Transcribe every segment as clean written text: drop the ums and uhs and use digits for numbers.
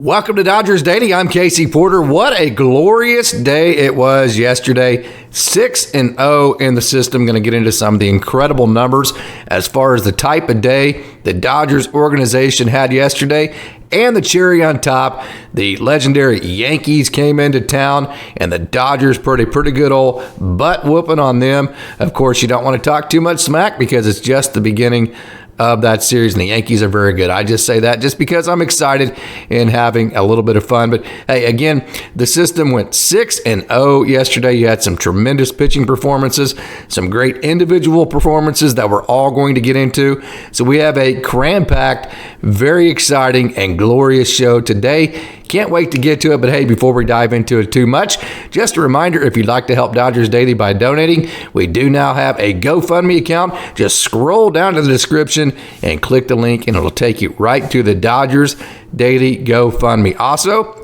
Welcome to Dodgers Daily. I'm Casey Porter. What a glorious day it was yesterday. 6-0 in the system. Going to get into some of the incredible numbers as far as the type of day the Dodgers organization had yesterday. And the cherry on top, the legendary Yankees came into town, and the Dodgers put a pretty good old butt whooping on them. Of course, you don't want to talk too much smack because it's just the beginning of that series, and the Yankees are very good. I just say that just because I'm excited and having a little bit of fun. But hey, again, the system went 6-0 yesterday. You had some tremendous pitching performances, some great individual performances that we're all going to get into. So we have a cram-packed, very exciting and glorious show today. Can't wait to get to it, but hey, before we dive into it too much, just a reminder, if you'd like to help Dodgers Daily by donating, we do now have a GoFundMe account. Just scroll down to the description and click the link, and it'll take you right to the Dodgers Daily GoFundMe. Also,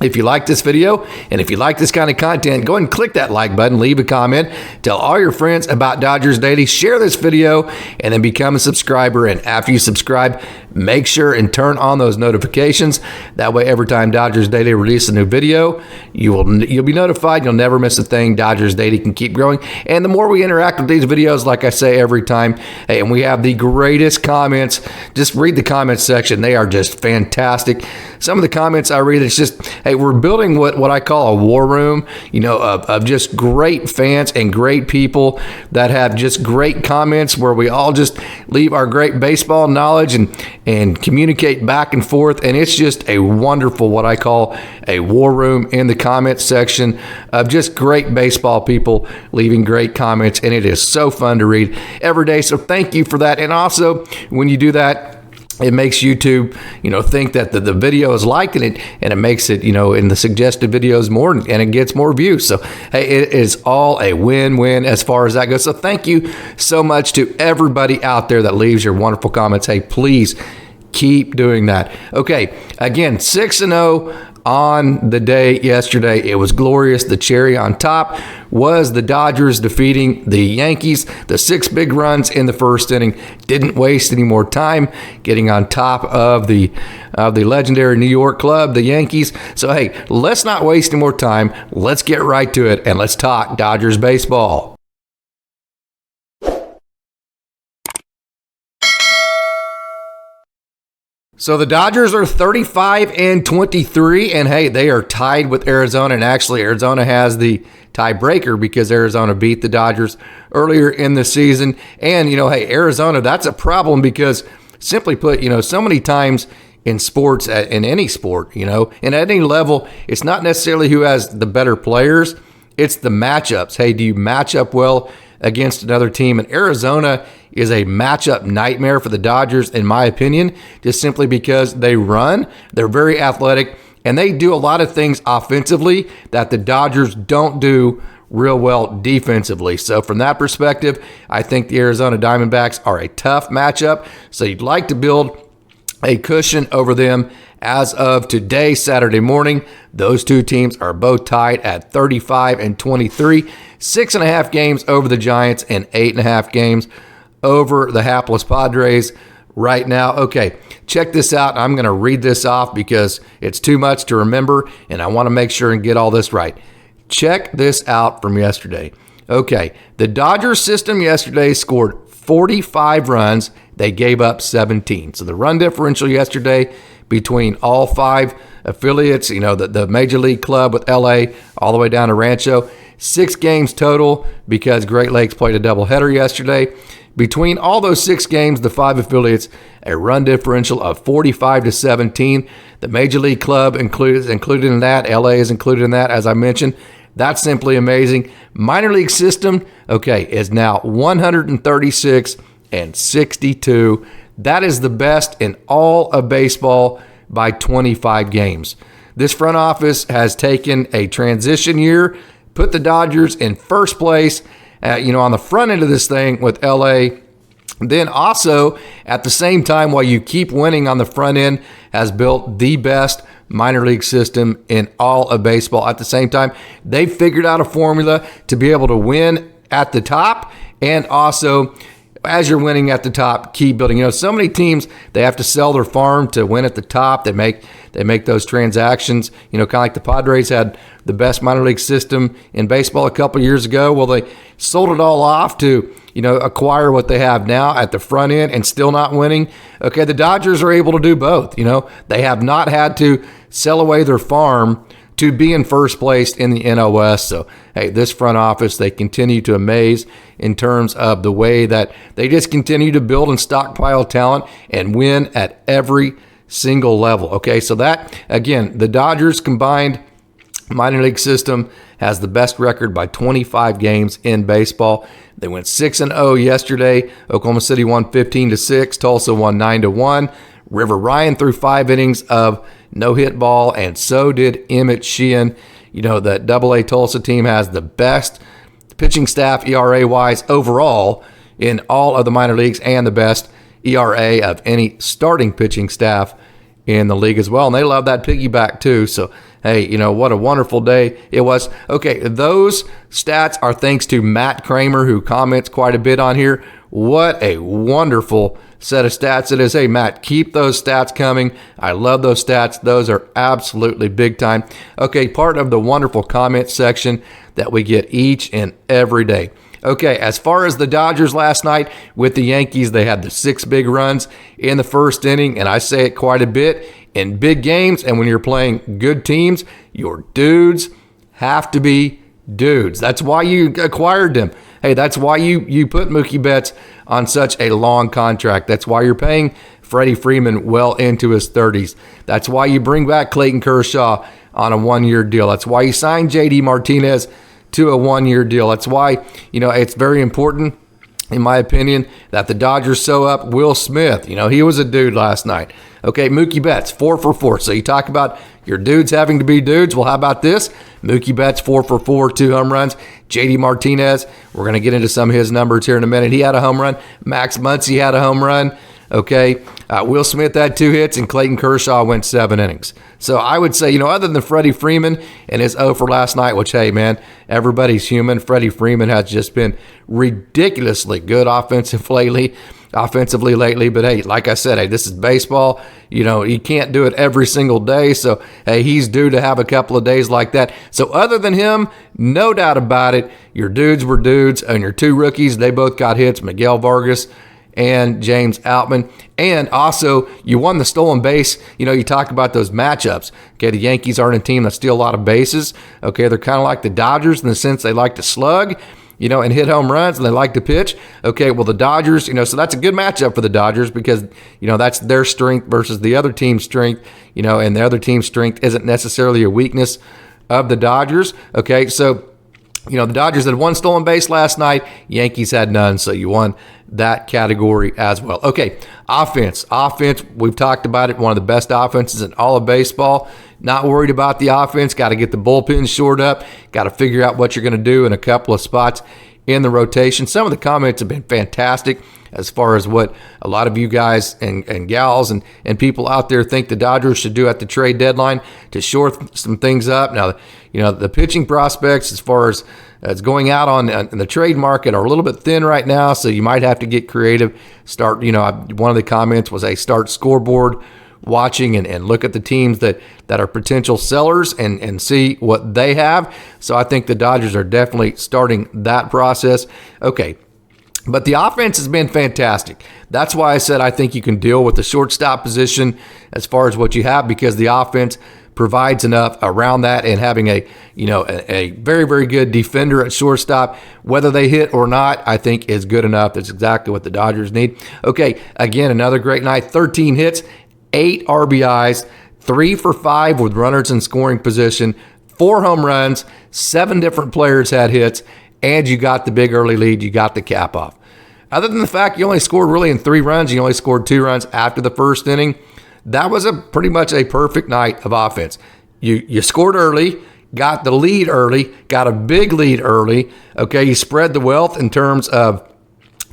if you like this video and if you like this kind of content, go ahead and click that like button, leave a comment, tell all your friends about Dodgers Daily, share this video, and then become a subscriber. And after you subscribe, make sure and turn on those notifications. That way, every time Dodgers Daily releases a new video, you'll be notified. You'll never miss a thing. Dodgers Daily can keep growing. And the more we interact with these videos, like I say every time, hey, and we have the greatest comments. Just read the comments section. They are just fantastic. Some of the comments I read, it's just, hey, we're building what I call a war room, of just great fans and great people that have just great comments where we all just leave our great baseball knowledge and communicate back and forth. And it's just a wonderful, what I call a war room in the comment section of just great baseball people leaving great comments. And it is so fun to read every day. So thank you for that. And also, when you do that, it makes YouTube, think that the video is liked, and it makes it, in the suggested videos more, and it gets more views. So, hey, it is all a win-win as far as that goes. So thank you so much to everybody out there that leaves your wonderful comments. Hey, please keep doing that. Okay, again, 6-0 on the day yesterday. It was glorious. The cherry on top was the Dodgers defeating the Yankees. The 6 big runs in the first inning. Didn't waste any more time getting on top of the legendary New York club, the Yankees. So, hey, let's not waste any more time. Let's get right to it, and let's talk Dodgers baseball. So the Dodgers are 35-23, and hey, they are tied with Arizona, and actually Arizona has the tiebreaker because Arizona beat the Dodgers earlier in the season. And, hey, Arizona, that's a problem because, simply put, so many times in sports, in any sport, and at any level, it's not necessarily who has the better players, it's the matchups. Hey, do you match up well against another team? And Arizona is a matchup nightmare for the Dodgers, in my opinion, just simply because they run, they're very athletic, and they do a lot of things offensively that the Dodgers don't do real well defensively. So from that perspective, I think the Arizona Diamondbacks are a tough matchup. So you'd like to build a cushion over them. As of today, Saturday morning, those two teams are both tied at 35-23, 6.5 games over the Giants and 8.5 games over the hapless Padres right now. Okay, check this out. I'm going to read this off because it's too much to remember, and I want to make sure and get all this right. Check this out from yesterday. Okay, the Dodgers system yesterday scored 45 runs. They gave up 17. So the run differential yesterday between all 5 affiliates, the Major League Club with LA all the way down to Rancho, 6 games total because Great Lakes played a doubleheader yesterday. Between all those 6 games, the 5 affiliates, a run differential of 45-17. The Major League Club included in that. LA is included in that, as I mentioned. That's simply amazing. Minor league system, is now 136-62. That is the best in all of baseball by 25 games. This front office has taken a transition year, put the Dodgers in first place, on the front end of this thing with LA. Then also, at the same time, while you keep winning on the front end, has built the best minor league system in all of baseball. At the same time, they've figured out a formula to be able to win at the top and also as you're winning at the top, keep building. So many teams, they have to sell their farm to win at the top. They make those transactions. Kind of like the Padres had the best minor league system in baseball a couple years ago. Well, they sold it all off to acquire what they have now at the front end and still not winning. Okay, the Dodgers are able to do both. They have not had to sell away their farm to be in first place in the NL West. So, hey, this front office, they continue to amaze in terms of the way that they just continue to build and stockpile talent and win at every single level. Okay, so that, again, the Dodgers combined minor league system has the best record by 25 games in baseball. They went 6-0 yesterday. Oklahoma City won 15-6. Tulsa won 9-1. River Ryan threw 5 innings of no-hit ball, and so did Emmett Sheehan. The AA Tulsa team has the best pitching staff ERA-wise overall in all of the minor leagues and the best ERA of any starting pitching staff in the league as well. And they love that piggyback too. So, hey, what a wonderful day it was. Okay, those stats are thanks to Matt Kramer, who comments quite a bit on here. What a wonderful set of stats it is. Hey, Matt, keep those stats coming. I love those stats. Those are absolutely big time. Okay, part of the wonderful comment section that we get each and every day. Okay, as far as the Dodgers last night with the Yankees, they had the 6 big runs in the first inning, and I say it quite a bit. In big games and when you're playing good teams, your dudes have to be dudes. That's why you acquired them. Hey, that's why you put Mookie Betts on such a long contract. That's why you're paying Freddie Freeman well into his 30s. That's why you bring back Clayton Kershaw on a 1-year deal. That's why you signed JD Martinez to a 1-year deal. That's why, it's very important, in my opinion, that the Dodgers sew up Will Smith. He was a dude last night. Okay, Mookie Betts, 4 for 4. So you talk about your dudes having to be dudes. Well, how about this? Mookie Betts, 4 for 4, 2 home runs. JD Martinez, we're going to get into some of his numbers here in a minute. He had a home run. Max Muncy had a home run. Okay, Will Smith had 2 hits, and Clayton Kershaw went 7 innings. So I would say, other than Freddie Freeman and his 0 for last night, which, hey, man, everybody's human. Freddie Freeman has just been ridiculously good offensively lately. But, hey, like I said, hey, this is baseball. You can't do it every single day. So, hey, he's due to have a couple of days like that. So other than him, no doubt about it, your dudes were dudes. And your 2 rookies, they both got hits, Miguel Vargas and James Outman. And also, you won the stolen base. You talk about those matchups. Okay, the Yankees aren't a team that steal a lot of bases. Okay, they're kind of like the Dodgers in the sense they like to slug, and hit home runs, and they like to pitch. Okay, well, the Dodgers, so that's a good matchup for the Dodgers because, that's their strength versus the other team's strength, and the other team's strength isn't necessarily a weakness of the Dodgers. Okay, so, the Dodgers had 1 stolen base last night. Yankees had none, so you won that category as well. Okay, offense, we've talked about it, one of the best offenses in all of baseball. Not worried about the offense, got to get the bullpen shored up, got to figure out what you're going to do in a couple of spots in the rotation. Some of the comments have been fantastic as far as what a lot of you guys and gals and people out there think the Dodgers should do at the trade deadline to shore some things up. Now, the pitching prospects as far as going out on the trade market are a little bit thin right now, so you might have to get creative. Start, one of the comments was a start scoreboard watching and look at the teams that are potential sellers and see what they have. So I think the Dodgers are definitely starting that process. Okay, but the offense has been fantastic. That's why I said I think you can deal with the shortstop position as far as what you have because the offense provides enough around that, and having a very, very good defender at shortstop, whether they hit or not, I think is good enough. That's exactly what the Dodgers need. Okay, again, another great night, 13 hits, 8 RBIs, 3 for 5 with runners in scoring position, 4 home runs, 7 different players had hits, and you got the big early lead. You got the cap off. Other than the fact you only scored really in 3 runs, you only scored 2 runs after the first inning, that was pretty much a perfect night of offense. You scored early, got the lead early, got a big lead early. Okay, you spread the wealth in terms of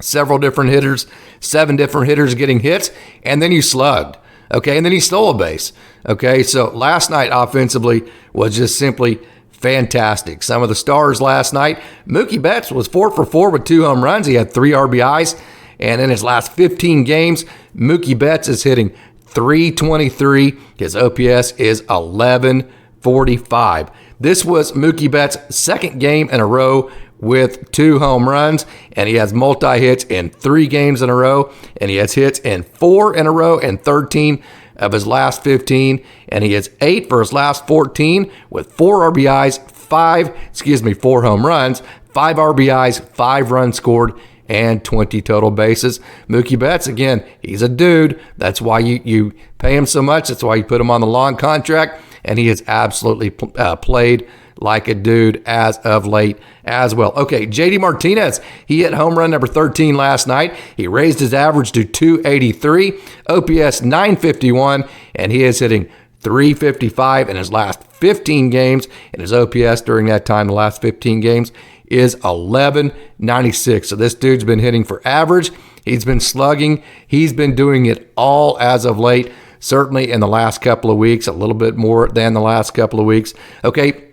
several different hitters, 7 different hitters getting hits, and then you slugged. Okay, and then he stole a base. Okay, so last night offensively was just simply fantastic. Some of the stars last night, Mookie Betts was 4 for 4 with 2 home runs. He had 3 RBIs And in his last 15 games, Mookie Betts is hitting .323. His OPS is 1145. This was Mookie Betts' second game in a row with 2 home runs, and he has multi-hits in 3 games in a row, and he has hits in 4 in a row and 13 of his last 15, and he has 8 for his last 14 with 4 RBIs, 4 home runs, 5 RBIs, 5 runs scored, and 20 total bases. Mookie Betts, again, he's a dude. That's why you pay him so much. That's why you put him on the long contract, and he has absolutely played like a dude as of late as well. Okay, JD Martinez, he hit home run number 13 last night. He raised his average to .283, OPS .951, and he is hitting .355 in his last 15 games, and his OPS during that time, the last 15 games, is .1196. So this dude's been hitting for average. He's been slugging. He's been doing it all as of late, certainly in the last couple of weeks, a little bit more than the last couple of weeks. Okay,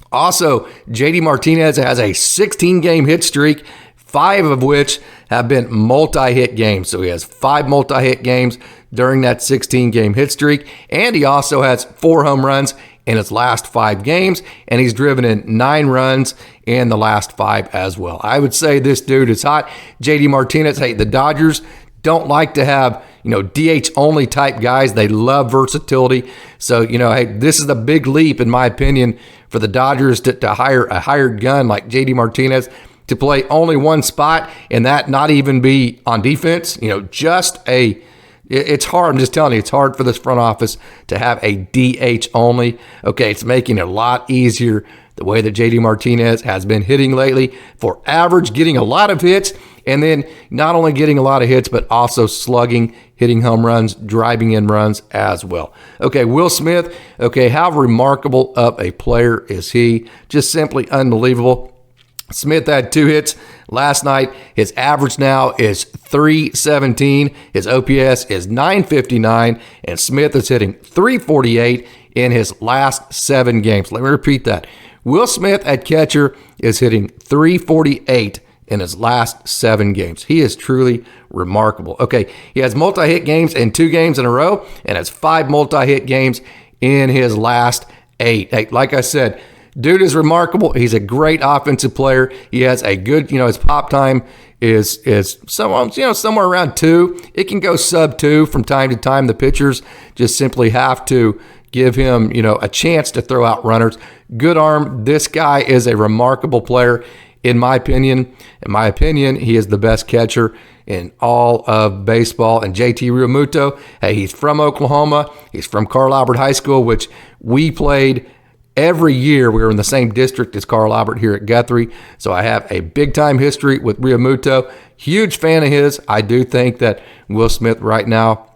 also, JD Martinez has a 16-game hit streak, 5 of which have been multi-hit games. So he has 5 multi-hit games during that 16-game hit streak, and he also has 4 home runs in his last 5 games, and he's driven in 9 runs in the last 5 as well. I would say this dude is hot. JD Martinez, hey, the Dodgers don't like to have, DH only type guys. They love versatility. So, hey, this is a big leap, in my opinion, for the Dodgers to hire a hired gun like JD Martinez to play only one spot, and that not even be on defense. It's hard. I'm just telling you, it's hard for this front office to have a DH only. Okay, it's making it a lot easier the way that JD Martinez has been hitting lately for average, getting a lot of hits, and then not only getting a lot of hits, but also slugging, hitting home runs, driving in runs as well. Okay, Will Smith, okay, how remarkable of a player is he? Just simply unbelievable. Smith had 2 hits last night. His average now is .317. His OPS is .959, and Smith is hitting .348 in his last 7 games. Let me repeat that. Will Smith at catcher is hitting .348 in his last 7 games. He is truly remarkable. Okay, he has multi-hit games in 2 games in a row and has 5 multi-hit games in his last 8. Hey, like I said, dude is remarkable. He's a great offensive player. He has a good, his pop time is somewhere around 2. It can go sub 2 from time to time. The pitchers just simply have to give him, a chance to throw out runners. Good arm. This guy is a remarkable player. In my opinion, he is the best catcher in all of baseball. And JT Realmuto, hey, he's from Oklahoma. He's from Carl Albert High School, which we played every year. We were in the same district as Carl Albert here at Guthrie. So I have a big-time history with Realmuto. Huge fan of his. I do think that Will Smith right now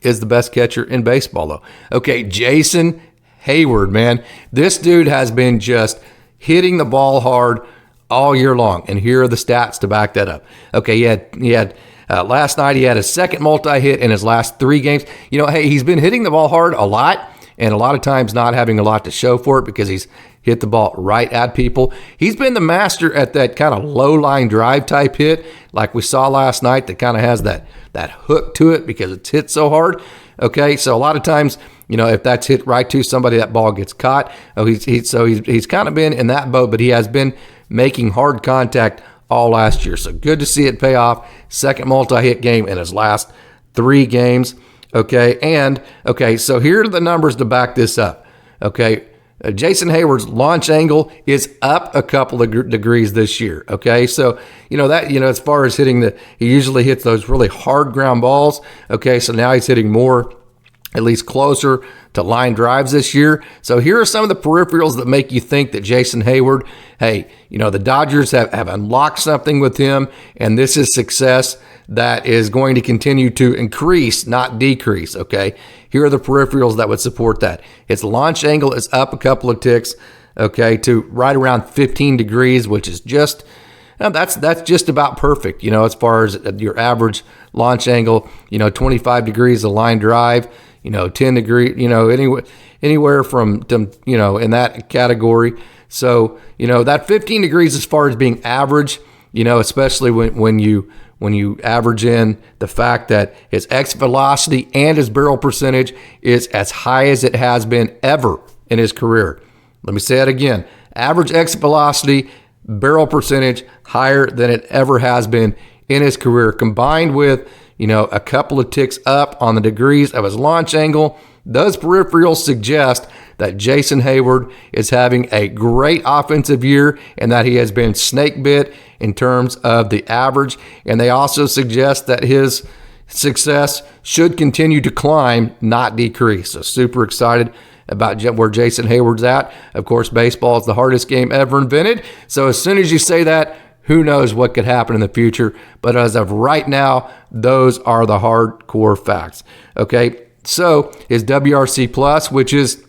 is the best catcher in baseball, though. Okay, Jason Heyward, man. This dude has been just hitting the ball hard all year long, and here are the stats to back that up. Okay, he had last night he had a second multi-hit in his last 3 games. Hey, he's been hitting the ball hard a lot, and a lot of times not having a lot to show for it because he's hit the ball right at people. He's been the master at that kind of low line drive type hit like we saw last night that kind of has that hook to it because it's hit so hard. Okay, so a lot of times, if that's hit right to somebody, that ball gets caught. He's kind of been in that boat, but he has been making hard contact all last year. So good to see it pay off. Second multi-hit game in his last 3 games. Okay, so here are the numbers to back this up. Okay, Jason Heyward's launch angle is up a couple of degrees this year. Okay, so as far as hitting he usually hits those really hard ground balls. Okay, so now he's hitting more, at least closer to line drives this year. So here are some of the peripherals that make you think that Jason Heyward, hey, the Dodgers have unlocked something with him, and this is success that is going to continue to increase, not decrease, okay? Here are the peripherals that would support that. His launch angle is up a couple of ticks, okay, to right around 15 degrees, which is just, that's just about perfect, as far as your average launch angle, 25 degrees of line drive, 10 degree, anywhere from, in that category. So, that 15 degrees as far as being average, especially when you average in the fact that his exit velocity and his barrel percentage is as high as it has been ever in his career. Let me say it again. Average exit velocity, barrel percentage higher than it ever has been in his career, combined with, a couple of ticks up on the degrees of his launch angle. Those peripherals suggest that Jason Heyward is having a great offensive year and that he has been snake bit in terms of the average. And they also suggest that his success should continue to climb, not decrease. So super excited about where Jason Heyward's at. Of course, baseball is the hardest game ever invented. So as soon as you say that, who knows what could happen in the future. But as of right now, those are the hardcore facts. Okay. So his WRC plus, which is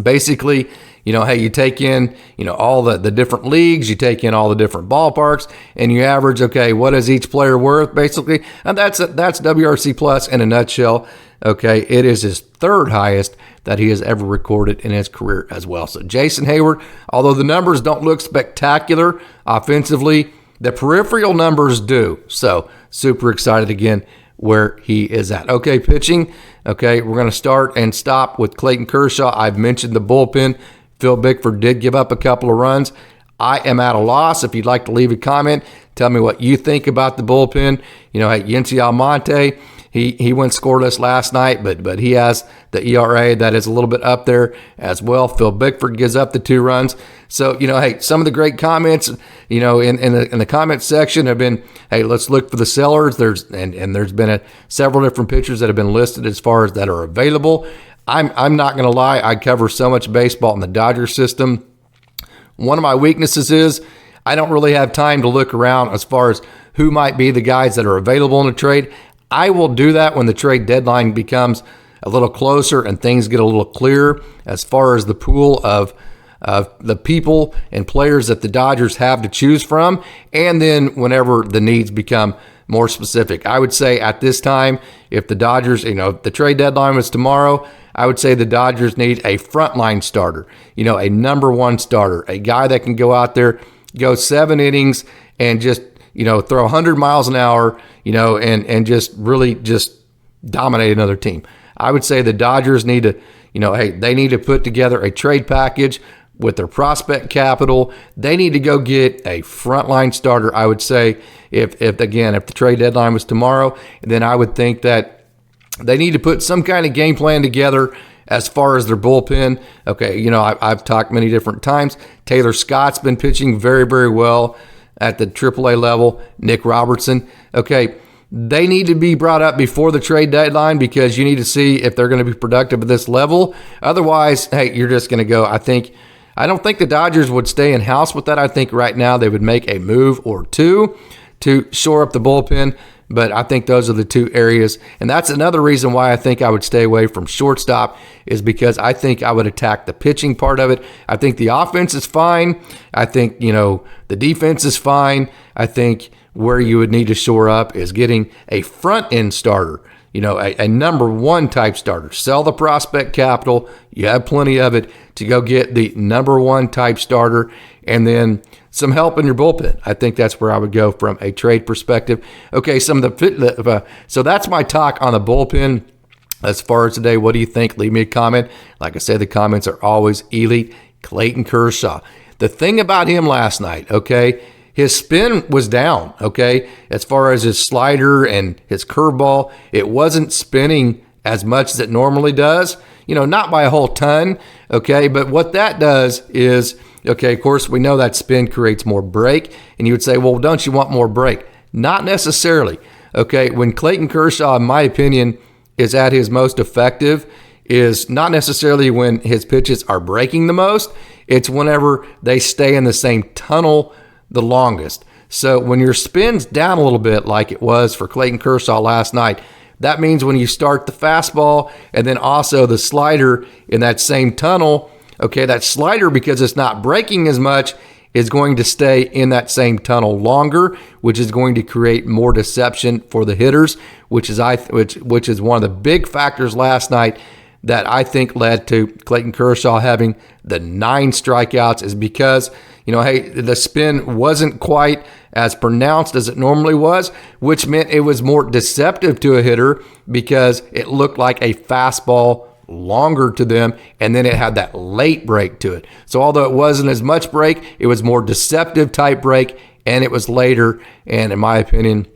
basically, you take in, all the different leagues, you take in all the different ballparks, and you average, okay, what is each player worth, basically? And that's WRC plus in a nutshell. Okay, it is his third highest that he has ever recorded in his career as well. So Jason Heyward, although the numbers don't look spectacular offensively, the peripheral numbers do. So super excited again where he is at. Okay, pitching. Okay, we're going to start and stop with Clayton Kershaw. I've mentioned the bullpen. Phil Bickford did give up a couple of runs. I am at a loss. If you'd like to leave a comment, tell me what you think about the bullpen. Yency Almonte, he went scoreless last night, but he has the ERA that is a little bit up there as well. Phil Bickford gives up the 2 runs. So, some of the great comments, in the comment section have been, hey, let's look for the sellers. There's been several different pitchers that have been listed as far as that are available. I'm not going to lie. I cover so much baseball in the Dodgers system. One of my weaknesses is I don't really have time to look around as far as who might be the guys that are available in a trade. I will do that when the trade deadline becomes a little closer and things get a little clearer as far as the pool of the people and players that the Dodgers have to choose from, and then whenever the needs become more specific. I would say at this time, if the Dodgers, if the trade deadline was tomorrow, I would say the Dodgers need a frontline starter, a number 1 starter, a guy that can go out there, go 7 innings and just, throw 100 miles an hour, and just really just dominate another team. I would say the Dodgers need to, they need to put together a trade package with their prospect capital. They need to go get a frontline starter. I would say if the trade deadline was tomorrow, then I would think that they need to put some kind of game plan together as far as their bullpen. Okay, I've talked many different times. Taylor Scott's been pitching very, very well at the AAA level. Nick Robertson. Okay, they need to be brought up before the trade deadline because you need to see if they're going to be productive at this level. Otherwise, hey, you're just going to go. I don't think the Dodgers would stay in-house with that. I think right now they would make a move or two to shore up the bullpen. But I think those are the 2 areas. And that's another reason why I think I would stay away from shortstop is because I think I would attack the pitching part of it. I think the offense is fine. I think, the defense is fine. I think where you would need to shore up is getting a front-end starter, a number 1 type starter. Sell the prospect capital. You have plenty of it to go get the number 1 type starter and then some help in your bullpen. I think that's where I would go from a trade perspective. Okay, so that's my talk on the bullpen. As far as today, what do you think? Leave me a comment. Like I said, the comments are always elite. Clayton Kershaw. The thing about him last night, okay, his spin was down, okay? As far as his slider and his curveball, it wasn't spinning as much as it normally does. Not by a whole ton, okay? But what that does is, okay, of course, we know that spin creates more break. And you would say, well, don't you want more break? Not necessarily, okay? When Clayton Kershaw, in my opinion, is at his most effective is not necessarily when his pitches are breaking the most. It's whenever they stay in the same tunnel the longest. So when your spin's down a little bit like it was for Clayton Kershaw last night, that means when you start the fastball and then also the slider in that same tunnel, okay, that slider, because it's not breaking as much, is going to stay in that same tunnel longer, which is going to create more deception for the hitters, which is one of the big factors last night that I think led to Clayton Kershaw having the 9 strikeouts is because, hey, the spin wasn't quite as pronounced as it normally was, which meant it was more deceptive to a hitter because it looked like a fastball longer to them, and then it had that late break to it. So although it wasn't as much break, it was more deceptive type break, and it was later, and in my opinion,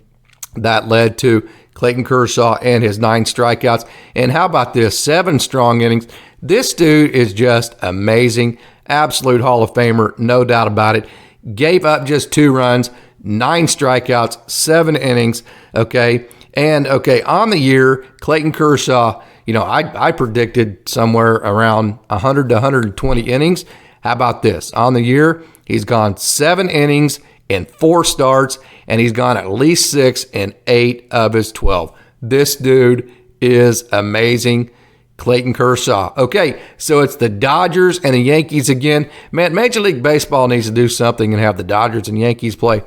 that led to Clayton Kershaw and his 9 strikeouts. And how about this? 7 strong innings. This dude is just amazing. Absolute Hall of Famer, no doubt about it. Gave up just 2 runs, 9 strikeouts, 7 innings. Okay. And on the year, Clayton Kershaw, I predicted somewhere around 100 to 120 innings. How about this? On the year, he's gone 7 innings in 4 starts, and he's gone at least 6 in 8 of his 12. This dude is amazing. Clayton Kershaw. Okay, so it's the Dodgers and the Yankees again. Man, Major League Baseball needs to do something and have the Dodgers and Yankees play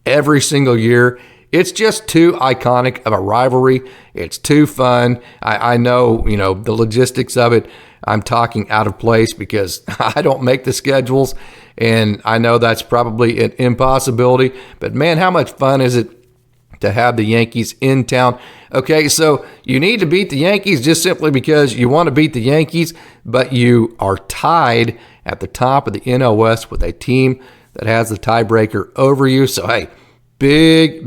every single year. It's just too iconic of a rivalry. It's too fun. I know, the logistics of it, I'm talking out of place because I don't make the schedules, and I know that's probably an impossibility. But, man, how much fun is it to have the Yankees in town? Okay, so you need to beat the Yankees just simply because you want to beat the Yankees, but you are tied at the top of the NL West with a team that has the tiebreaker over you. So, hey, big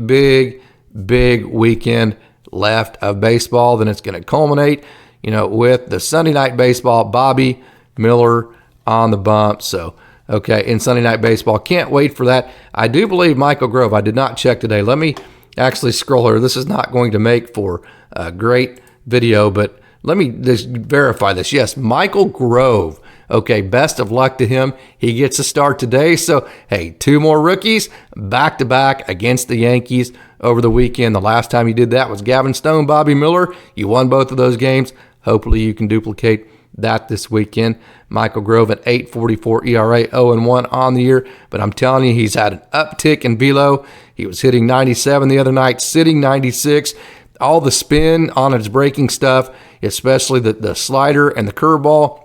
weekend left of baseball. Then it's going to culminate, with the Sunday night baseball, Bobby Miller on the bump. So, in Sunday night baseball, can't wait for that. I do believe Michael Grove, I did not check today. Let me actually scroll here. This is not going to make for a great video, but let me just verify this. Yes, Michael Grove. Okay, best of luck to him. He gets a start today. So, hey, 2 more rookies back-to-back against the Yankees over the weekend. The last time you did that was Gavin Stone, Bobby Miller. You won both of those games. Hopefully you can duplicate that this weekend. Michael Grove at 8.44 ERA, 0-1 on the year. But I'm telling you, he's had an uptick in velo. He was hitting 97 the other night, sitting 96. All the spin on his breaking stuff, especially the slider and the curveball,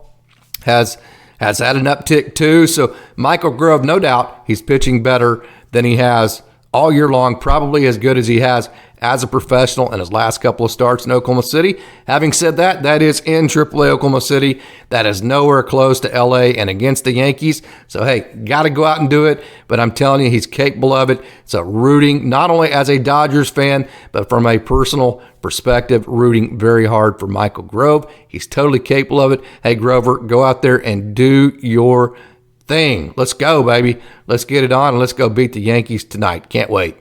has had an uptick too. So Michael Grove, no doubt, he's pitching better than he has all year long, probably as good as he has as a professional in his last couple of starts in Oklahoma City. Having said that, that is in AAA Oklahoma City. That is nowhere close to LA and against the Yankees. So, hey, got to go out and do it. But I'm telling you, he's capable of it. So rooting, not only as a Dodgers fan, but from a personal perspective, rooting very hard for Michael Grove. He's totally capable of it. Hey, Grover, go out there and do your thing. Let's go, baby. Let's get it on, and let's go beat the Yankees tonight. Can't wait.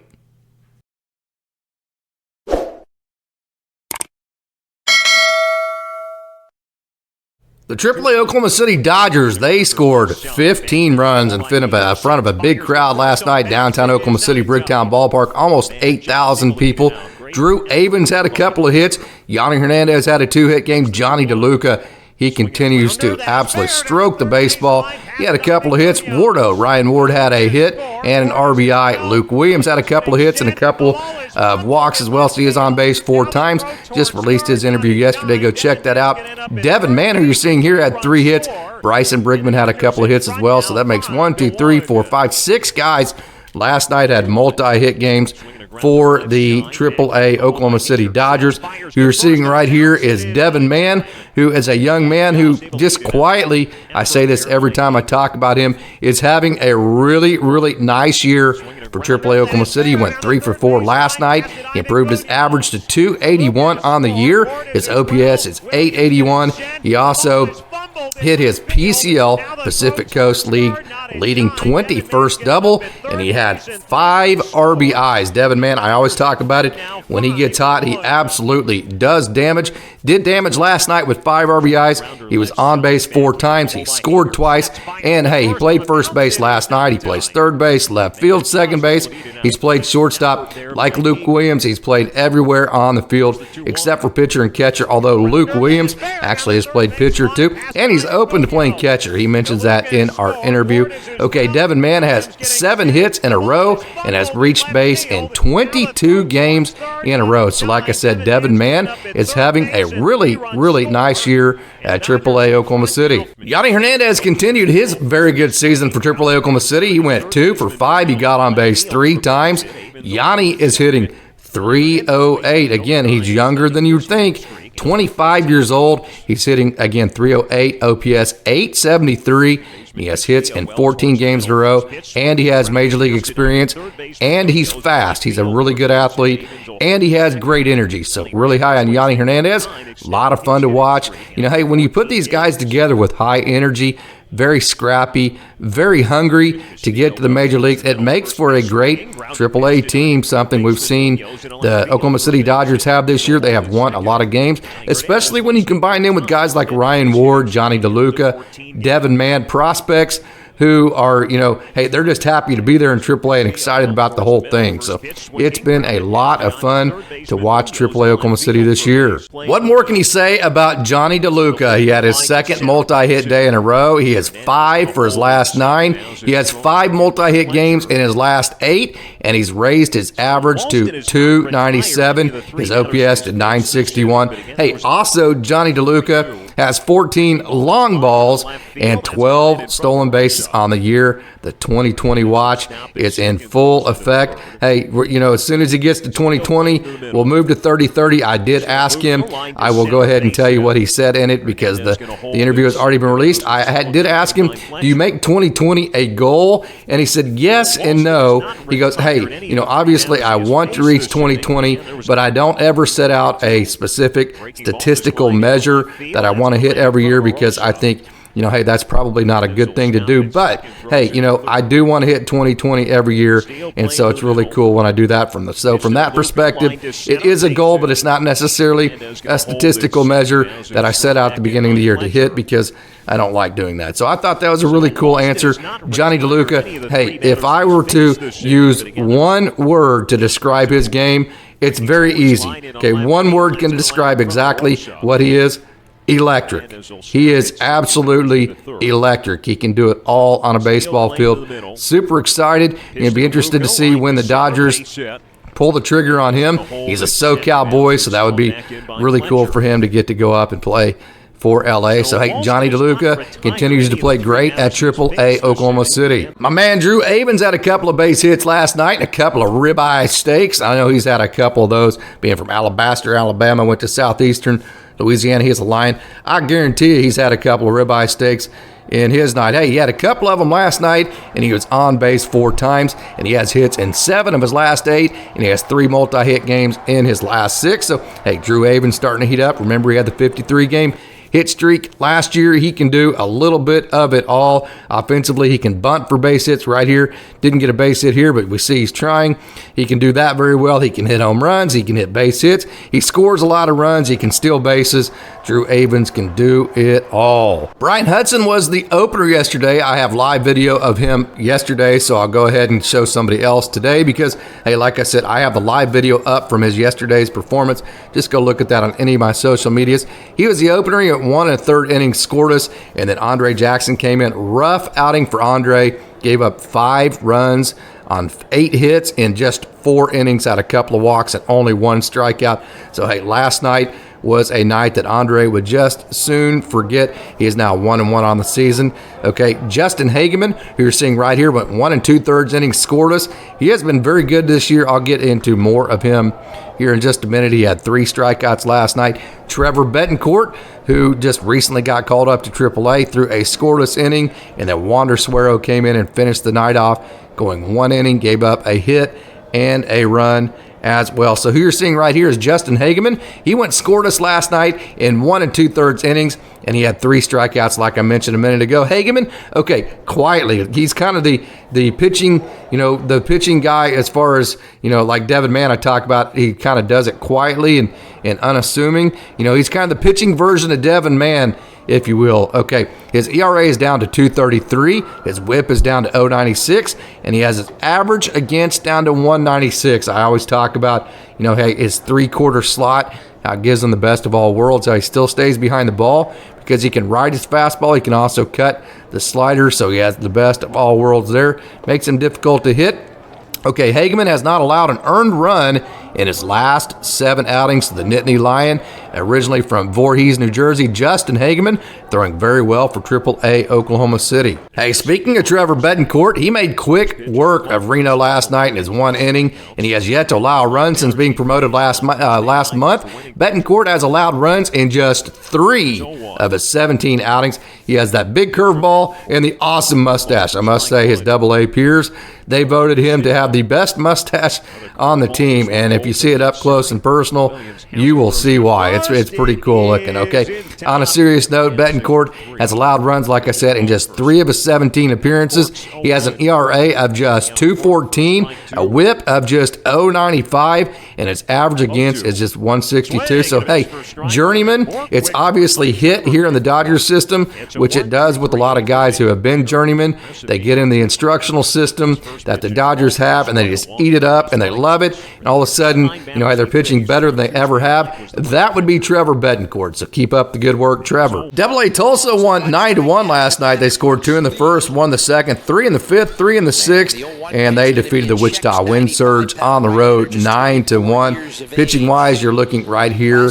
The AAA Oklahoma City Dodgers, they scored 15 runs in front of a big crowd last night, downtown Oklahoma City, Bricktown Ballpark, almost 8,000 people. Drewavans had a couple of hits. Yonnyhernandez had a 2-hit game. JonnyDeluca, he continues to absolutely stroke the baseball. He had a couple of hits. Ryan Ward had a hit and an RBI. Luke Williams had a couple of hits and a couple of walks as well. So he is on base 4 times. Just released his interview yesterday. Go check that out. Devinmann, who you're seeing here, had 3 hits. Bryson Brigman had a couple of hits as well. So that makes 1, 2, 3, 4, 5, 6 guys last night had multi-hit games for the AAA Oklahoma City Dodgers. Who you're seeing right here is Devinmann, who is a young man who just quietly, I say this every time I talk about him, is having a really, really nice year for AAA Oklahoma City. He went 3 for 4 last night. He improved his average to 281 on the year. His OPS is 881. He also hit his PCL, Pacific Coast League, leading 21st double, and he had 5 RBIs. Devinmann, I always talk about it. When he gets hot, he absolutely does damage. Did damage last night with 5 RBIs. He was on base 4 times. He scored twice. And, hey, he played first base last night. He plays third base, left field, second base. He's played shortstop. Like Luke Williams, he's played everywhere on the field except for pitcher and catcher, although Luke Williams actually has played pitcher too. And he's open to playing catcher. He mentions that in our interview. Okay, Devinmann has 7 hits hits in a row and has reached base in 22 games in a row. So like I said, Devinmann is having a really, really nice year at AAA Oklahoma City. Yonnyhernandez continued his very good season for AAA Oklahoma City. He went 2 for 5. He got on base 3 times. Yanni is hitting .308. Again, he's younger than you'd think. 25 years old. He's hitting, again, .308, OPS .873. He has hits in 14 games in a row, and he has major league experience, and he's fast. He's a really good athlete, and he has great energy. So really high on Yonnyhernandez. A lot of fun to watch. You know, hey, when you put these guys together with high energy, very scrappy, very hungry to get to the major leagues, it makes for a great AAA team, something we've seen the Oklahoma City Dodgers have this year. They have won a lot of games, especially when you combine them with guys like Ryan Ward, JonnyDeluca, Devinmann, prospects who are, you know, hey, they're just happy to be there in AAA and excited about the whole thing. So it's been a lot of fun to watch AAA Oklahoma City this year. What more can you say about JonnyDeluca? He had his second multi-hit day in a row. He has 5 for his last 9. He has 5 multi-hit games in his last 8, and he's raised his average to .297, his OPS to .961. Hey, also JonnyDeluca has 14 long balls and 12 stolen bases on the year. The 2020 watch is in full effect. Hey, you know, as soon as he gets to 2020, we'll move to 30-30. I did ask him. I will go ahead and tell you what he said in it because the interview has already been released. I did ask him, do you make 2020 a goal? And he said yes and no. He goes, hey, you know, obviously I want to reach 2020, but I don't ever set out a specific statistical measure that I want to hit every year because I think, you know, hey, that's probably not a good thing to do. But, hey, you know, I do want to hit 2020 every year, and so it's really cool when I do that. So from that perspective, it is a goal, but it's not necessarily a statistical measure that I set out at the beginning of the year to hit because I don't like doing that. So I thought that was a really cool answer. JonnyDeluca, hey, if I were to use one word to describe his game, it's very easy. Okay, one word can describe exactly what he is. Electric. He is absolutely electric. He can do it all on a baseball field. Super excited. You'll be interested to see when the Dodgers pull the trigger on him. He's a SoCal boy, so that would be really cool for him to get to go up and play for LA. So, hey, JonnyDeluca continues to play great at AAA Oklahoma City. My man Drew Avans had a couple of base hits last night and a couple of ribeye steaks. I know he's had a couple of those, being from Alabaster, Alabama, went to Southeastern Louisiana. He is a Lion. I guarantee you he's had a couple of ribeye steaks in his night. Hey, he had a couple of them last night, and he was on base 4 times, and he has hits in 7 of his last 8, and he has 3 multi-hit games in his last 6. So, hey, Drew Avans starting to heat up. Remember, he had the 53-game hit streak last year. He can do a little bit of it all. Offensively, he can bunt for base hits right here. Didn't get a base hit here, but we see he's trying. He can do that very well. He can hit home runs. He can hit base hits. He scores a lot of runs. He can steal bases. Drew Avans can do it all. Brian Hudson was the opener yesterday. I have live video of him yesterday, so I'll go ahead and show somebody else today because, hey, like I said, I have the live video up from his yesterday's performance. Just go look at that on any of my social medias. He was the opener. He went 1 1/3 inning scoreless, and then Andre Jackson came in. Rough outing for Andre. Gave up 5 runs on 8 hits in just 4 innings, had a couple of walks and only 1 strikeout. So, hey, last night was a night that Andre would just soon forget. He is now 1-1 on the season. Okay, Justinhagenman, who you're seeing right here, went 1 2/3 innings scoreless. He has been very good this year. I'll get into more of him here in just a minute. He had 3 strikeouts last night. Trevor Betancourt, who just recently got called up to AAA, threw a scoreless inning, and then Wander Suero came in and finished the night off, going 1 inning, gave up a hit and a run as well. So who you're seeing right here is Justinhagenman. He went scoreless last night in 1 2/3 innings, and he had 3 strikeouts, like I mentioned a minute ago. Hageman, okay, quietly, he's kind of the pitching, the pitching guy as far as, like Devinmann I talk about. He kind of does it quietly and unassuming. He's kind of the pitching version of Devinmann, if you will. Okay, his ERA is down to 2.33, his WHIP is down to 0.96, and he has his average against down to 1.96. I always talk about, hey, his 3-quarter slot how it gives him the best of all worlds, how he still stays behind the ball because he can ride his fastball. He can also cut the slider, so he has the best of all worlds there. Makes him difficult to hit. Okay, Hageman has not allowed an earned run in his last 7 outings to the Nittany Lion. Originally from Voorhees, New Jersey, Justinhagenman throwing very well for AAA Oklahoma City. Hey, speaking of Trevor Betancourt, he made quick work of Reno last night in his 1 inning, and he has yet to allow a run since being promoted last month. Betancourt has allowed runs in just 3 of his 17 outings. He has that big curveball and the awesome mustache. I must say, his AA peers, they voted him to have the best mustache on the team, and if you see it up close and personal, you will see why. It's pretty cool looking, okay? On a serious note, Betancourt has allowed runs, like I said, in just 3 of his 17 appearances. He has an ERA of just 2.14, a whip of just 0.95, and his average against is just 162. So, hey, journeyman, it's obviously hit here in the Dodgers system, which it does with a lot of guys who have been journeymen. They get in the instructional system that the Dodgers have, and they just eat it up, and they love it, and all of a sudden, they're pitching better than they ever have. That would be Trevor Betancourt, so keep up the good work, Trevor. AA Tulsa won 9-1 last night. They scored 2 in the first, 1 the second, 3 in the fifth, 3 in the sixth, and they defeated the Wichita Wind Surge on the road 9-1. Pitching-wise, you're looking right here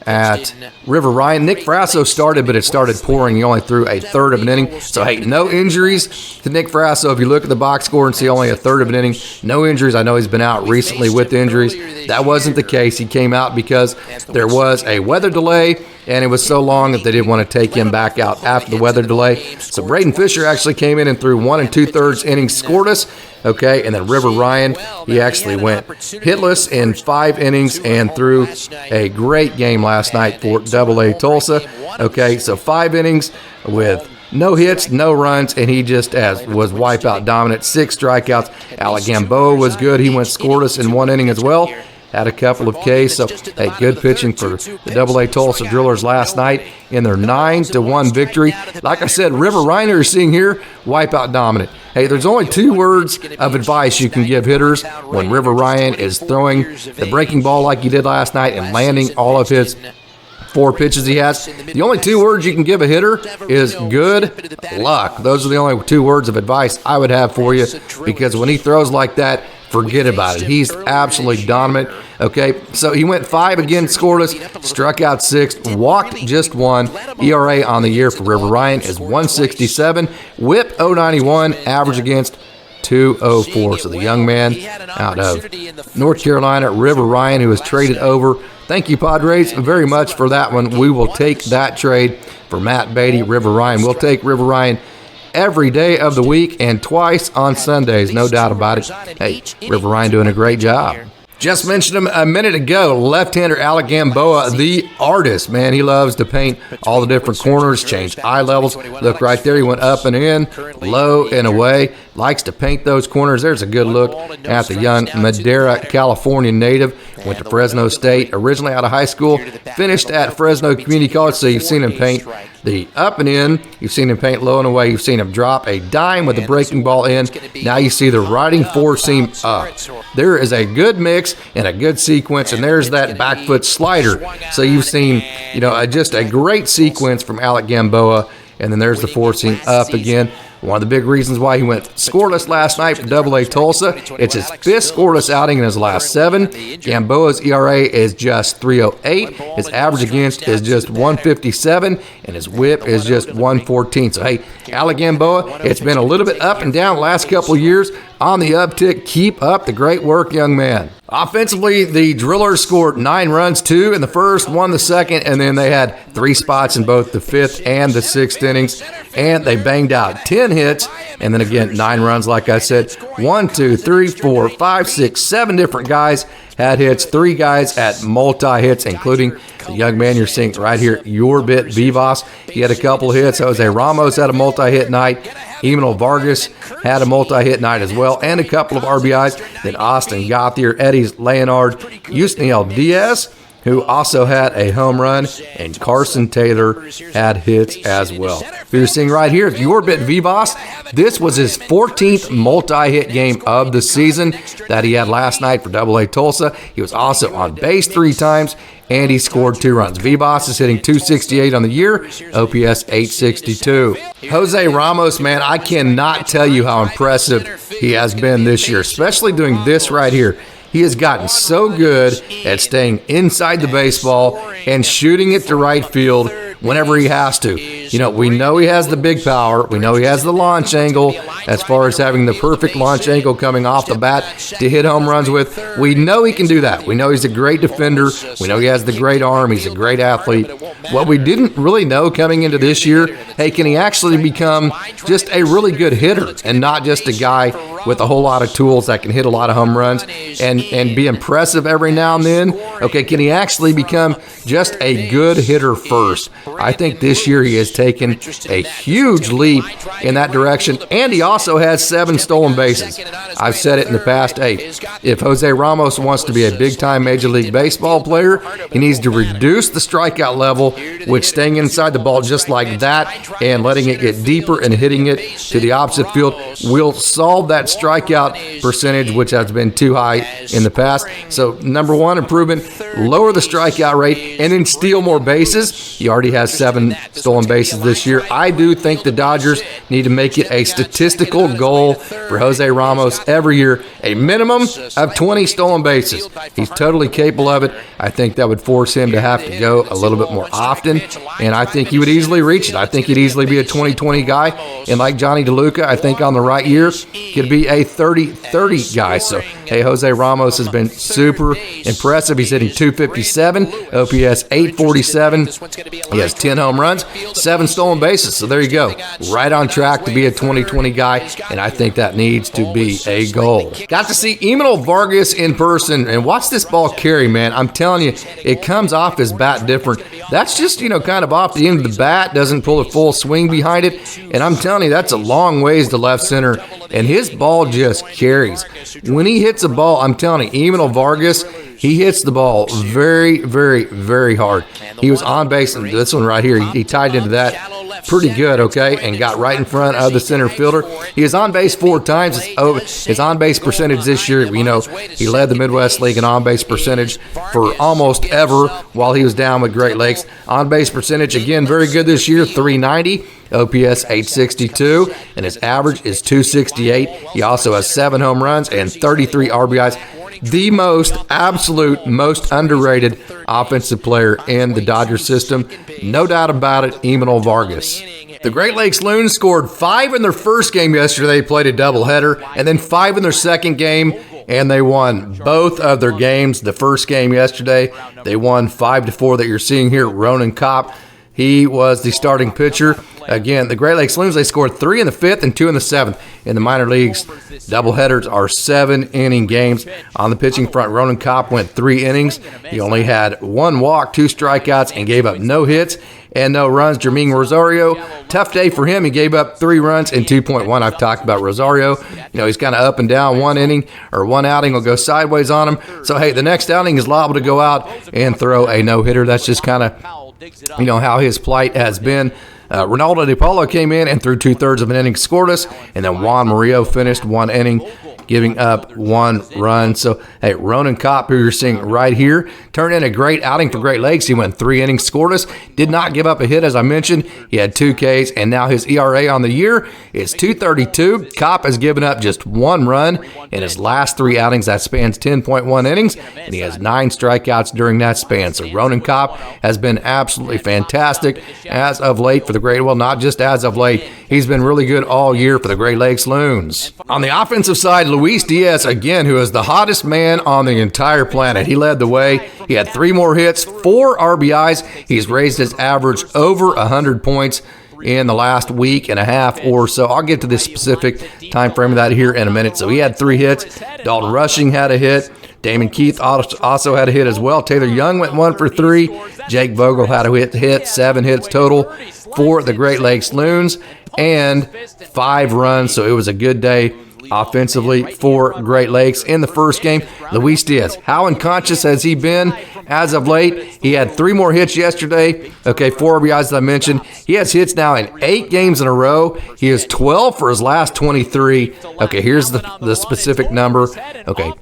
at River Ryan. Nick Frasso started, but it started pouring. He only threw a third of an inning. So, hey, no injuries to Nick Frasso. If you look at the box score and see only a third of an inning, no injuries. I know he's been out recently with injuries. That wasn't the case. He came out because there was a weather delay, and it was so long that they didn't want to take him back out after the weather delay. So braydonfisher actually came in and threw 1 2/3 innings scoreless. Okay, and then River Ryan, he actually went hitless in 5 innings and threw a great game last night for AA Tulsa. Okay, so 5 innings with no hits, no runs, and he just was wipeout dominant. 6 strikeouts. Alec Gamboa was good. He went scoreless in 1 inning as well. Had a couple of Ks, so hey, good pitching for the AA Tulsa Drillers last night in their 9-1 victory. Like I said, River Ryan, you're seeing here, wipeout dominant. Hey, there's only 2 words of advice you can give hitters when River Ryan is throwing the breaking ball like he did last night and landing all of his 4 pitches he has. The only 2 words you can give a hitter is good luck. Those are the only 2 words of advice I would have for you, because when he throws like that, forget about it. He's absolutely dominant. Okay, so he went 5 again scoreless, struck out 6, walked just 1. ERA on the year for River Ryan is 1.67, whip 0.91, average against 2.04. So the young man out of North Carolina, River Ryan, who was traded over. Thank you, Padres, very much for that one. We will take that trade for Matt Beatty, River Ryan. We'll take River Ryan every day of the week and twice on Sundays, no doubt about it. Hey, River Ryan doing a great job. Just mentioned him a minute ago, left-hander Alec Gamboa, the artist. Man, he loves to paint all the different corners, change eye levels. Look right there, he went up and in, low and away. Likes to paint those corners. There's a good look at the young Madera, California native. Went to Fresno State, originally out of high school, finished at Fresno Community College, so you've seen him paint the up and in, you've seen him paint low and away, you've seen him drop a dime with the breaking ball in. Now you see the riding 4-seam up. There is a good mix and a good sequence, and there's that back foot slider. So you've seen, just a great sequence from Alec Gamboa, and then there's the 4-seam up again. One of the big reasons why he went scoreless last night for AA Tulsa, it's his 5th scoreless outing in his last 7. Gamboa's ERA is just 3.08. His average against is just 1.57, and his whip is just 1.14. So, hey, Alec Gamboa, it's been a little bit up and down the last couple of years. On the uptick, keep up the great work, young man. Offensively, the Drillers scored 9 runs, 2 in the first, 1 the second, and then they had 3 spots in both the 5th and the 6th innings, and they banged out 10 hits, and then again, 9 runs, like I said. 1, 2, 3, 4, 5, 6, 7 different guys had hits, 3 guys at multi-hits, including the young man you're seeing right here, Yorbit Vivas. He had a couple of hits. Jose Ramos had a multi-hit night. Emmanuel Vargas had a multi-hit night as well, and a couple of RBIs. Then Austin Gauthier, Eddie Leonard, Yusnieldiaz, who also had a home run, and Carson Taylor had hits as well. You're seeing right here, Yorbit Vivas. This was his 14th multi-hit game of the season that he had last night for AA Tulsa. He was also on base 3 times, and he scored 2 runs. Vivas is hitting .268 on the year, OPS .862. Jose Ramos, man, I cannot tell you how impressive he has been this year, especially doing this right here. He has gotten so good at staying inside the baseball and shooting it to right field whenever he has to. You know, we know he has the big power. We know he has the launch angle as far as having the perfect launch angle coming off the bat to hit home runs with. We know he can do that. We know he's a great defender. We know he has the great arm. He's a great athlete. What we didn't really know coming into this year, hey, can he actually become just a really good hitter and not just a guy with a whole lot of tools that can hit a lot of home runs and be impressive every now and then? Okay, can he actually become just a good hitter first? I think this year he has taken a huge leap in that direction, and he also has 7 stolen bases. I've said it in the past, hey, if Jose Ramos wants to be a big-time Major League Baseball player, he needs to reduce the strikeout level, which staying inside the ball just like that and letting it get deeper and hitting it to the opposite field will solve that strikeout percentage, which has been too high in the past. So, number 1 improvement, lower the strikeout rate and then steal more bases. He already has 7 stolen bases this year. I do think the Dodgers need to make it a statistical goal for Jose Ramos every year, a minimum of 20 stolen bases. He's totally capable of it. I think that would force him to have to go a little bit more often, and I think he would easily reach it. I think he'd easily be a 20-20 guy, and like JonnyDeluca, I think on the right year, could be a 30-30 guy. So, hey, Jose Ramos has been super impressive. He's hitting .257, OPS .847. He has 10 home runs, 7 stolen bases. So there you go. Right on track to be a 20-20 guy, and I think that needs to be a goal. Got to see Ismael Vargas in person, and watch this ball carry, man. I'm telling you, it comes off his bat different. That's just, kind of off the end of the bat, doesn't pull a full swing behind it, and I'm telling you, that's a long ways to left center, and his ball just carries. When he hits a ball, I'm telling you, Ismael Vargas, he hits the ball very, very, very hard. He was on base, and this one right here, he tied into that pretty good, okay, and got right in front of the center fielder. He is on base 4 times. His on-base percentage this year, he led the Midwest League in on-base percentage for almost ever while he was down with Great Lakes. On-base percentage, again, very good this year, .390. OPS .862, and his average is .268. He also has 7 home runs and 33 RBIs. The most underrated offensive player in the Dodgers system. No doubt about it, Ismael Vargas. The Great Lakes Loons scored 5 in their first game yesterday. They played a doubleheader, and then 5 in their second game, and they won both of their games. The first game yesterday, they won 5-4 that you're seeing here. Ronankopp, he was the starting pitcher. Again, the Great Lakes Loons, they scored 3 in the 5th and 2 in the 7th. In the minor leagues, doubleheaders are 7-inning games. On the pitching front, Ronankopp went 3 innings. He only had 1 walk, 2 strikeouts, and gave up no hits and no runs. Jermaine Rosario, tough day for him. He gave up 3 runs and 2.1. I've talked about Rosario. He's kind of up and down. 1 inning or 1 outing will go sideways on him. So, hey, the next outing is liable to go out and throw a no-hitter. That's just kind of, how his plight has been. Ronaldo DePaulo came in and threw 2/3 of an inning, scoreless, and then Juan Murillo finished 1 inning, giving up 1 run. So, hey, Ronankopp, who you're seeing right here, turned in a great outing for Great Lakes. He went 3 innings scoreless, did not give up a hit, as I mentioned. He had 2 Ks, and now his ERA on the year is .232. Kopp has given up just 1 run in his last 3 outings. That spans 10.1 innings, and he has 9 strikeouts during that span. So Ronankopp has been absolutely fantastic as of late for the not just as of late. He's been really good all year for the Great Lakes Loons. On the offensive side, Luisdiaz, again, who is the hottest man on the entire planet. He led the way. He had 3 more hits, 4 RBIs. He's raised his average over 100 points in the last week and a half or so. I'll get to this specific time frame of that here in a minute. So he had 3 hits. Dalton Rushing had a hit. Damon Keith also had a hit as well. Taylor Young went 1 for 3. Jake Vogel had a hit, 7 hits total for the Great Lakes Loons, and 5 runs. So it was a good day offensively for Great Lakes in the first game. Luisdiaz, how unconscious has he been as of late? He had 3 more hits yesterday. Okay, 4 RBIs as I mentioned. He has hits now in 8 games in a row. He is 12 for his last 23. Okay, here's the specific number. Okay,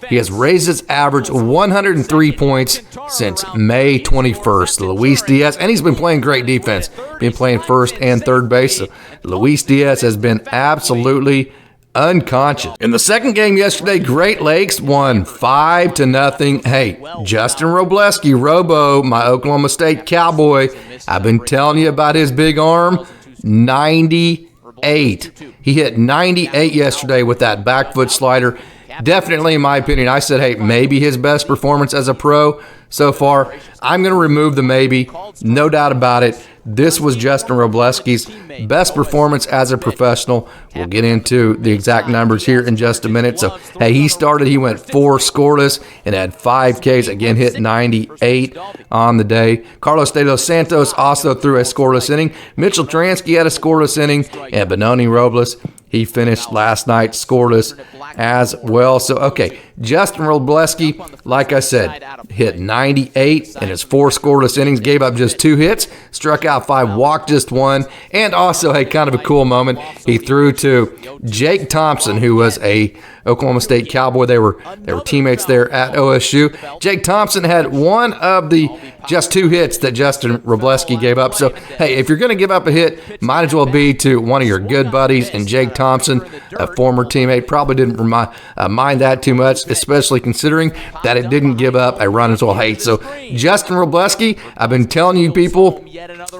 he has raised his average 103 points since May 21st. Luisdiaz, and he's been playing great defense. Been playing first and third base. So Luisdiaz has been absolutely unconscious. In the second game yesterday, Great Lakes won 5-0. Hey, justinwrobleski, Wrobo, my Oklahoma State Cowboy, I've been telling you about his big arm, 98. He hit 98 yesterday with that back foot slider. Definitely, in my opinion, I said, hey, maybe his best performance as a pro so far. I'm going to remove the maybe, no doubt about it. This was justinwrobleski's best performance as a professional. We'll get into the exact numbers here in just a minute. So, hey, he went 4 scoreless and had 5 Ks. Again, hit 98 on the day. Carlos de los Santos also threw a scoreless inning. Mitchell Transky had a scoreless inning. And Benoni Robles, he finished last night scoreless as well. So, okay, justinwrobleski, like I said, hit 98 in his 4 scoreless innings, gave up just 2 hits, struck out 5, walked just 1, and also, hey, kind of a cool moment, he threw to Jake Thompson, who was a Oklahoma State Cowboy. They were teammates there at OSU. Jake Thompson had one of the just 2 hits that justinwrobleski gave up. So, hey, if you're going to give up a hit, might as well be to one of your good buddies. And Jake Thompson, a former teammate, probably didn't mind that too much, especially considering that it didn't give up a run as well. Hey, so justinwrobleski, I've been telling you people,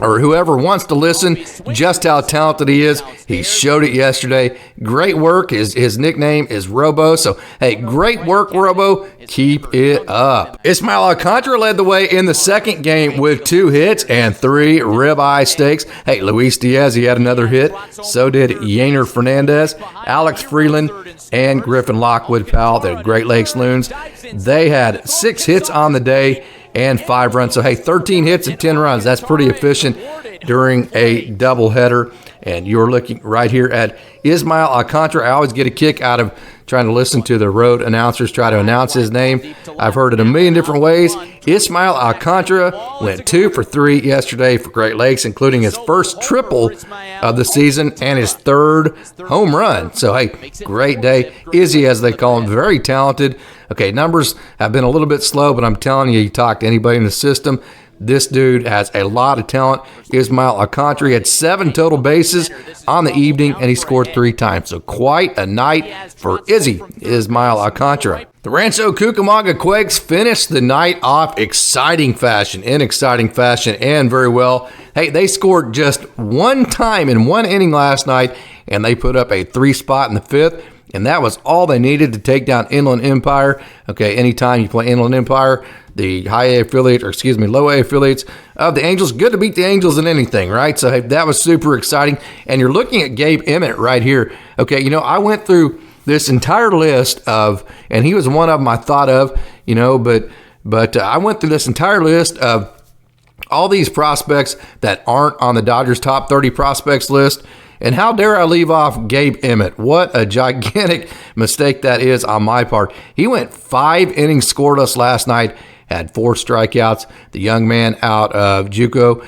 or whoever wants to listen, just how talented he is. He showed it yesterday. Great work. His nickname is Wrobo. So, hey, great work, Wrobo. Keep it up. Ismaelalcantara led the way in the second game with 2 hits and 3 ribeye steaks. Hey, Luisdiaz, he had another hit. So did yonnyhernandez, Alex Freeland, and Griffin Lockwood Powell, the Great Lakes Loons. They had 6 hits on the day and 5 runs. So, hey, 13 hits and 10 runs. That's pretty efficient during a doubleheader. And you're looking right here at Ismaelalcantara. I always get a kick out of trying to listen to the road announcers try to announce his name. I've heard it a million different ways. Ismaelalcantara went 2 for 3 yesterday for Great Lakes, including his first triple of the season and his 3rd home run. So, hey, great day. Izzy, as they call him, very talented. Okay, numbers have been a little bit slow, but I'm telling you, you talk to anybody in the system, this dude has a lot of talent. Ismaelalcantara had 7 total bases on the evening, and he scored 3 times. So quite a night for Ismaelalcantara. The Rancho Cucamonga Quakes finished the night off in exciting fashion, and very well. Hey, they scored just 1 time in 1 inning last night, and they put up a 3 spot in the 5th. And that was all they needed to take down Inland Empire. Okay, anytime you play Inland Empire, the low A affiliates of the Angels, good to beat the Angels in anything, right? So, hey, that was super exciting. And you're looking at Gabe Emmett right here. Okay, you know, I went through this entire list of, and he was one of them I thought of, you know, but I went through this entire list of all these prospects that aren't on the Dodgers top 30 prospects list. And how dare I leave off Gabe Emmett? What a gigantic mistake that is on my part. He went 5 innings scoreless last night, had 4 strikeouts. The young man out of JUCO,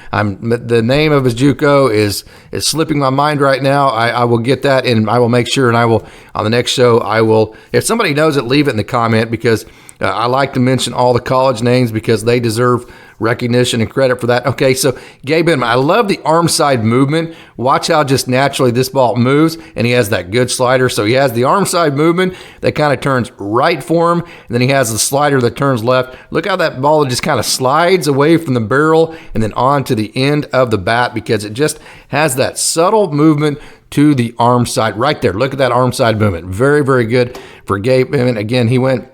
the name of his JUCO is slipping my mind right now. I will get that, and I will make sure, and I will, on the next show, I will, if somebody knows it, leave it in the comment, because I like to mention all the college names because they deserve recognition and credit for that. Okay, so Gabe Emmett, I love the arm side movement. Watch how just naturally this ball moves, and he has that good slider. So he has the arm side movement that kind of turns right for him, and then he has the slider that turns left. Look how that ball just kind of slides away from the barrel and then on to the end of the bat, because it just has that subtle movement to the arm side right there. Look at that arm side movement. Very, very good for Gabe Emmett. Again, he went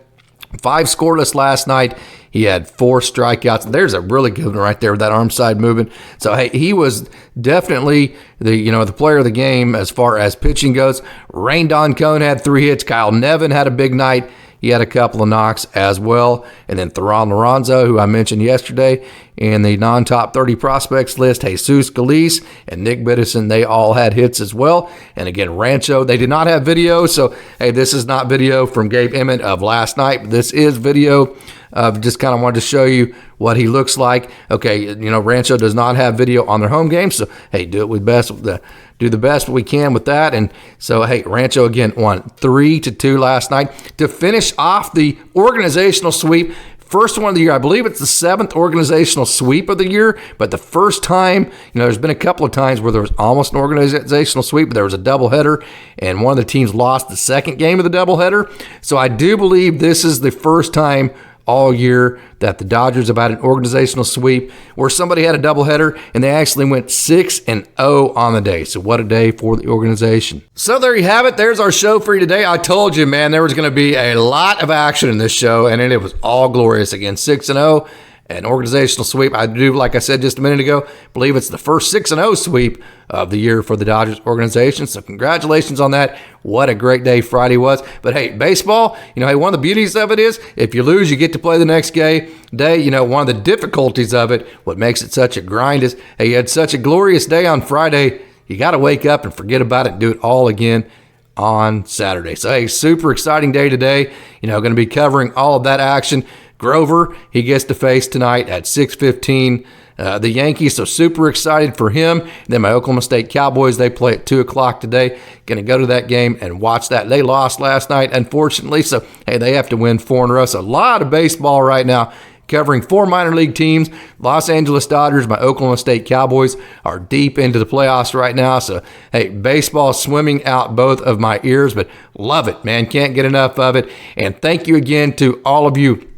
5 scoreless last night. He had 4 strikeouts. There's a really good one right there with that arm side movement. So, hey, he was definitely the player of the game as far as pitching goes. Rain Don Cone had 3 hits. Kyle Nevin had a big night. he had a couple of knocks as well. And then Theron Lorenzo, who I mentioned yesterday in the non-top 30 prospects list, Jesus Galice and Nick Biddison, they all had hits as well. And again, Rancho, they did not have video. So, hey, this is not video from Gabe Emmett of last night. This is video of just kind of wanted to show you what he looks like. Okay, Rancho does not have video on their home games. So, hey, do the best we can with that. And so, hey, Rancho again won 3-2 last night to finish off the organizational sweep. First one of the year. I believe it's the 7th organizational sweep of the year, but the first time, there's been a couple of times where there was almost an organizational sweep, but there was a doubleheader, and one of the teams lost the second game of the doubleheader. So I do believe this is the first time all year that the Dodgers have had an organizational sweep where somebody had a doubleheader and they actually went 6-0 on the day. So what a day for the organization. So there you have it. There's our show for you today. I told you, man, there was going to be a lot of action in this show, and it was all glorious. Again, 6-0. An organizational sweep. I do, like I said just a minute ago, believe it's the first 6-0 sweep of the year for the Dodgers organization. So congratulations on that. What a great day Friday was. But hey, baseball, hey, one of the beauties of it is if you lose, you get to play the next day. One of the difficulties of it, what makes it such a grind is, hey, you had such a glorious day on Friday. You got to wake up and forget about it and do it all again on Saturday. So hey, super exciting day today. Going to be covering all of that action. Grover, he gets to face tonight at 6:15 the Yankees, so super excited for him. And then my Oklahoma State Cowboys, they play at 2 o'clock today. Going to go to that game and watch that. They lost last night, unfortunately, so hey, they have to win 4 in a row. So a lot of baseball right now, covering 4 minor league teams. Los Angeles Dodgers, my Oklahoma State Cowboys are deep into the playoffs right now. So, hey, baseball swimming out both of my ears, but love it, man. Can't get enough of it. And thank you again to all of you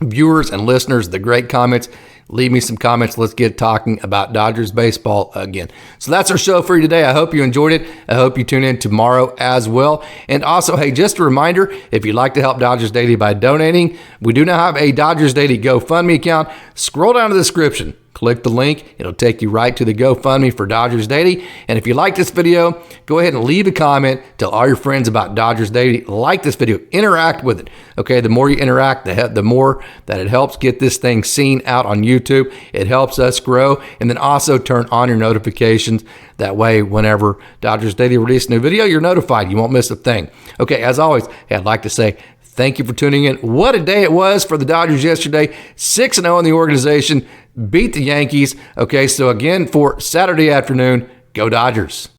viewers and listeners, the great comments. Leave me some comments. Let's get talking about Dodgers baseball again. So that's our show for you today. I hope you enjoyed it. I hope you tune in tomorrow as well. And also, hey, just a reminder, if you'd like to help Dodgers Daily by donating, we do now have a Dodgers Daily GoFundMe account. Scroll down to the description. Click the link. It'll take you right to the GoFundMe for Dodgers Daily. And if you like this video, go ahead and leave a comment. Tell all your friends about Dodgers Daily. Like this video. Interact with it. Okay, the more you interact, the more that it helps get this thing seen out on YouTube. It helps us grow. And then also turn on your notifications. That way, whenever Dodgers Daily release a new video, you're notified. You won't miss a thing. Okay, as always, I'd like to say thank you for tuning in. What a day it was for the Dodgers yesterday. 6-0 in the organization. Beat the Yankees. Okay, so again, for Saturday afternoon, go Dodgers.